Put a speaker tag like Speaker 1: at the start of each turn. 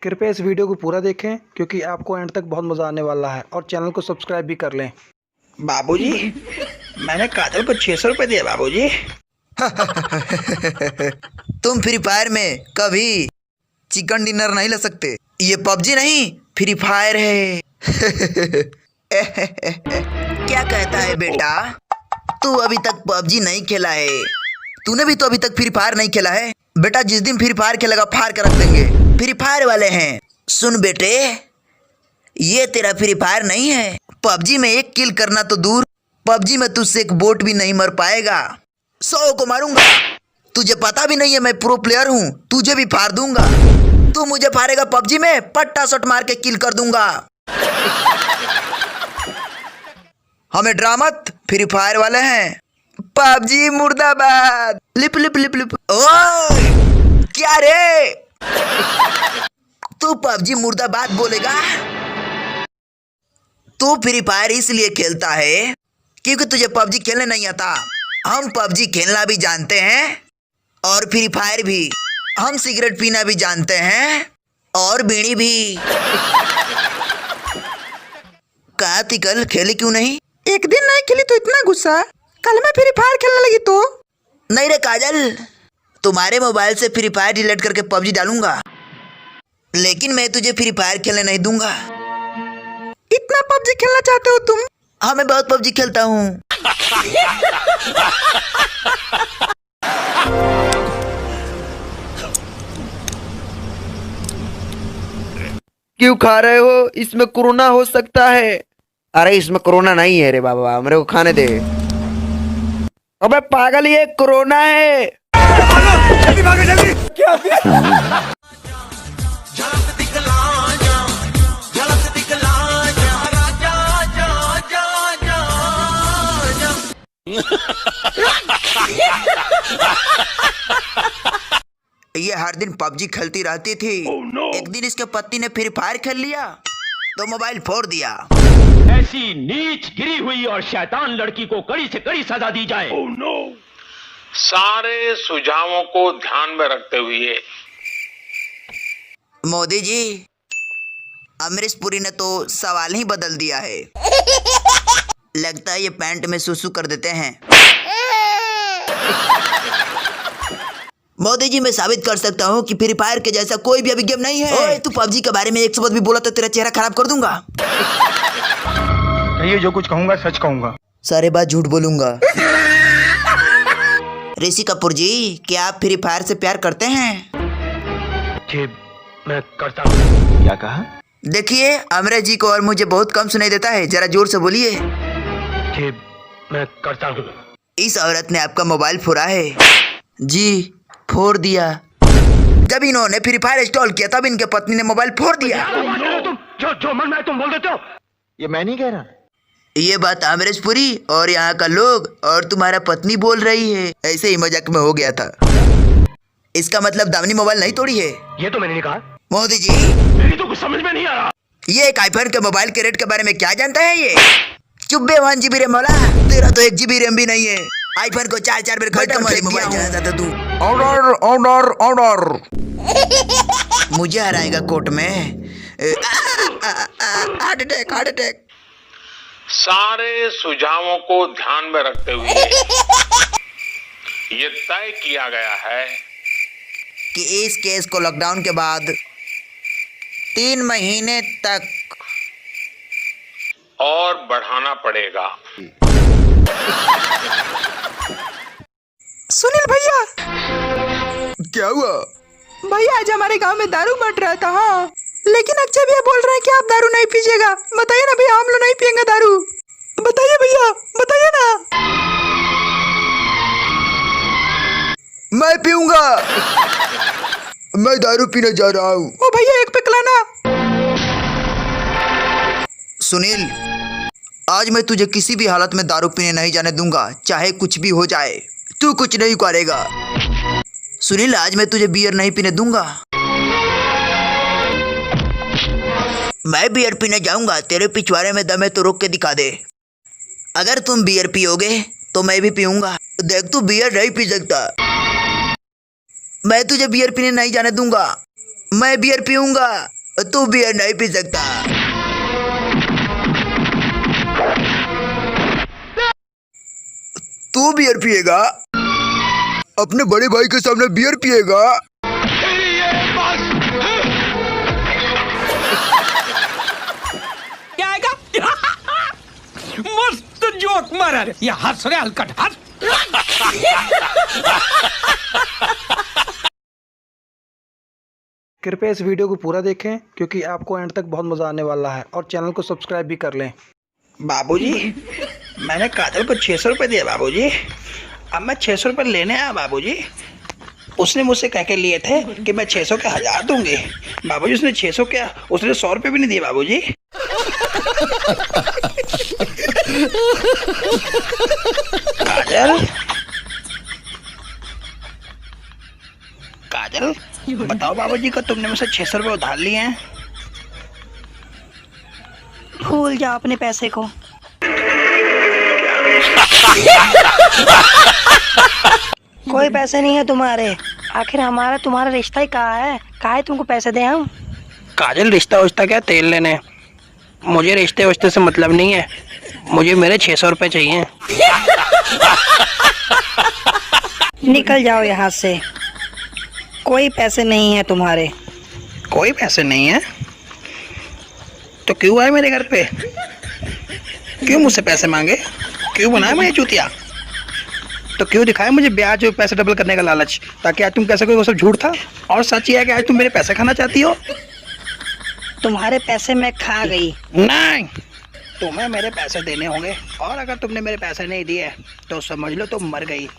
Speaker 1: कृपया इस वीडियो को पूरा देखें क्योंकि आपको एंड तक बहुत मज़ा आने वाला है और चैनल को सब्सक्राइब भी कर लें।
Speaker 2: बाबूजी, मैंने काजल को 600 रुपये दिए बाबूजी।
Speaker 3: तुम फ्री फायर में कभी चिकन डिनर नहीं ले सकते। ये पबजी नहीं, फ्री फायर है। क्या कहता है बेटा? तू अभी तक पबजी नहीं खेला है। तूने भी तो अभी तक फ्री फायर नहीं खेला है। बेटा जिस दिन फ्री फायर खेलेगा फाड़ कर रख देंगे। फ्री फायर वाले हैं। सुन बेटे, ये तेरा फ्री फायर नहीं है। पबजी में एक किल करना तो दूर, पबजी में तुझसे एक बोट भी नहीं मर पाएगा। 100 को मारूंगा। तुझे पता भी नहीं है मैं प्रो प्लेयर हूँ। तुझे भी फाड़ दूंगा। तू मुझे फाड़ेगा पबजी में, पट्टा शॉट मार के किल कर दूंगा। हमें ड्रामत, फ्री फायर वाले हैं। पबजी मुर्दाबाद। Lip lip lip lip. ओए क्या रे, तू पबजी मुर्दाबाद बोलेगा? तू फ्री फायर इसलिए खेलता है क्योंकि तुझे पबजी खेलने नहीं आता। हम पबजी खेलना भी जानते हैं और फ्री फायर भी। हम सिगरेट पीना भी जानते हैं और बीड़ी भी। कहा थी कल खेली क्यों नहीं?
Speaker 2: एक दिन नहीं खेली तो इतना गुस्सा, कल मैं फ्री फायर खेलने लगी तो।
Speaker 3: नहीं रे काजल, तुम्हारे मोबाइल से फ्री फायर डिलीट करके पबजी डालूंगा, लेकिन मैं तुझे फ्री फायर खेलने नहीं दूंगा।
Speaker 2: इतना पबजी खेलना चाहते हो तुम?
Speaker 3: हाँ, मैं बहुत पबजी खेलता हूँ।
Speaker 4: क्यों खा रहे हो? इसमें कोरोना हो सकता है। अरे इसमें कोरोना नहीं है रे बाबा, मेरे को खाने दे। अबे पागल, ये कोरोना है।
Speaker 3: ये हर दिन पबजी खेलती रहती थी। एक दिन इसके पति ने फ्री फायर खेल लिया तो मोबाइल फोड़ दिया।
Speaker 5: ऐसी नीच गिरी हुई और शैतान लड़की को कड़ी से कड़ी सजा दी जाए।
Speaker 6: सारे सुझावों को ध्यान में रखते हुए
Speaker 3: मोदी जी, अमरीश पुरी ने तो सवाल ही बदल दिया है। लगता है ये पैंट में सुसु कर देते हैं। मोदी जी, मैं साबित कर सकता हूँ कि फ्री फायर के जैसा कोई भी अभी गेम नहीं है। ओए, तू पबजी के बारे में एक शब्द भी बोला तो तेरा चेहरा खराब कर दूंगा।
Speaker 1: ये जो कुछ कहूँगा सच कहूँगा।
Speaker 3: सारे बात झूठ बोलूंगा। ऋषि कपूर जी, क्या आप फ्री फायर से प्यार करते हैं?
Speaker 5: जी मैं करता हूँ।
Speaker 6: क्या कहा?
Speaker 3: देखिए, अमरीश जी को और मुझे बहुत कम सुनाई देता है, जरा जोर से बोलिए।
Speaker 5: जी मैं करता हूँ।
Speaker 3: इस औरत ने आपका मोबाइल फोड़ा है। जी, फोड़ दिया। जब इन्होंने फ्री फायर इंस्टॉल किया तब इनके पत्नी ने मोबाइल फोड़ दिया।
Speaker 5: तुम जो मन में तुम बोल देते हो।
Speaker 6: ये मैं नहीं कह रहा।
Speaker 3: ये बात अमरीश पुरी और यहाँ का लोग और तुम्हारा पत्नी बोल रही है। ऐसे ही मजाक में हो गया था। इसका मतलब दामिनी मोबाइल नहीं तोड़ी है।
Speaker 5: ये तो मैंने नहीं कहा।
Speaker 3: मोदी जी,
Speaker 5: मेरी तो कुछ समझ में नहीं आ रहा।
Speaker 3: ये एक आईफोन के मोबाइल के रेट के बारे में क्या जानता है ये? चुब्बे 1 GB रैम वाला। तेरा तो 1 GB रैम भी नहीं है। आईफोन को 4 बार खरीद के मोबाइल चलाता था तू।
Speaker 4: Order order order.
Speaker 3: मुझे हराएगा कोर्ट में। Heart attack, heart attack.
Speaker 6: सारे सुझावों को ध्यान में रखते हुए ये तय किया गया है
Speaker 3: कि इस केस को लॉकडाउन के बाद 3 महीने तक
Speaker 6: और बढ़ाना पड़ेगा।
Speaker 2: सुनील भैया,
Speaker 3: क्या हुआ?
Speaker 2: भैया आज हमारे गांव में दारू बंट रहा था। हाँ, लेकिन अक्षय भैया बोल रहे हैं कि आप दारू नहीं पीजिएगा। बताइए ना भैया, हम लोग नहीं पियेंगे दारू। बताइए भैया, बताइए ना।
Speaker 3: मैं पीऊंगा। मैं दारू पीने जा रहा हूँ।
Speaker 2: ओ भैया, एक पे पिलाना।
Speaker 3: सुनील, आज मैं तुझे किसी भी हालत में दारू पीने नहीं जाने दूंगा, चाहे कुछ भी हो जाए। तू कुछ नहीं करेगा। सुनील, आज मैं तुझे बियर नहीं पीने दूंगा। मैं बियर पीने जाऊंगा। तेरे पिछवाड़े में दम है तो रोक के दिखा दे। अगर तुम बियर पियोगे तो मैं भी पीऊंगा। देख, तू बियर नहीं पी सकता। मैं तुझे बियर पीने नहीं जाने दूंगा। मैं बियर पीऊंगा, तू बियर नहीं पी सकता। तू बियर पिएगा? अपने बड़े भाई के सामने बियर पिएगा?
Speaker 7: क्या आएगा? मस्त जोक मारा रे, ये हंस रहे हलकट हंस।
Speaker 1: कृपया इस वीडियो को पूरा देखें क्योंकि आपको एंड तक बहुत मज़ा आने वाला है और चैनल को सब्सक्राइब भी कर लें।
Speaker 2: बाबूजी, मैंने काजल को 600 रुपये दिए बाबूजी। अब मैं 600 रुपये लेने आया बाबूजी। उसने मुझसे कह के लिए थे कि मैं 600 के 1000 दूंगी। बाबूजी उसने 600 क्या, उसने 100 रुपये भी नहीं दिए बाबूजी। काजल, काजल बताओ बाबूजी को तुमने मुझसे 600 रुपये उधार लिए हैं।
Speaker 8: भूल जाओ अपने पैसे को। कोई पैसे नहीं है तुम्हारे। आखिर हमारा तुम्हारा रिश्ता ही कहाँ है? काहे तुमको पैसे दें हम?
Speaker 2: काजल रिश्ता उश्ता क्या तेल लेने, मुझे रिश्ते उश्ते से मतलब नहीं है। मुझे मेरे 600 रुपये चाहिए।
Speaker 8: निकल जाओ यहाँ से, कोई पैसे नहीं है तुम्हारे।
Speaker 2: कोई पैसे नहीं है तो क्यों आए मेरे घर पे? क्यों मुझसे पैसे मांगे? क्यों बनाया मुझे चूतिया? तो क्यों दिखाया मुझे ब्याज और पैसे डबल करने का लालच, ताकि आज तुम कैसे कोई वो सब झूठ था और सच ही है कि आज तुम मेरे पैसे खाना चाहती हो?
Speaker 8: तुम्हारे पैसे मैं खा गई।
Speaker 2: नहीं, तुम्हें मेरे पैसे देने होंगे और अगर तुमने मेरे पैसे नहीं दिए तो समझ लो तुम मर गई।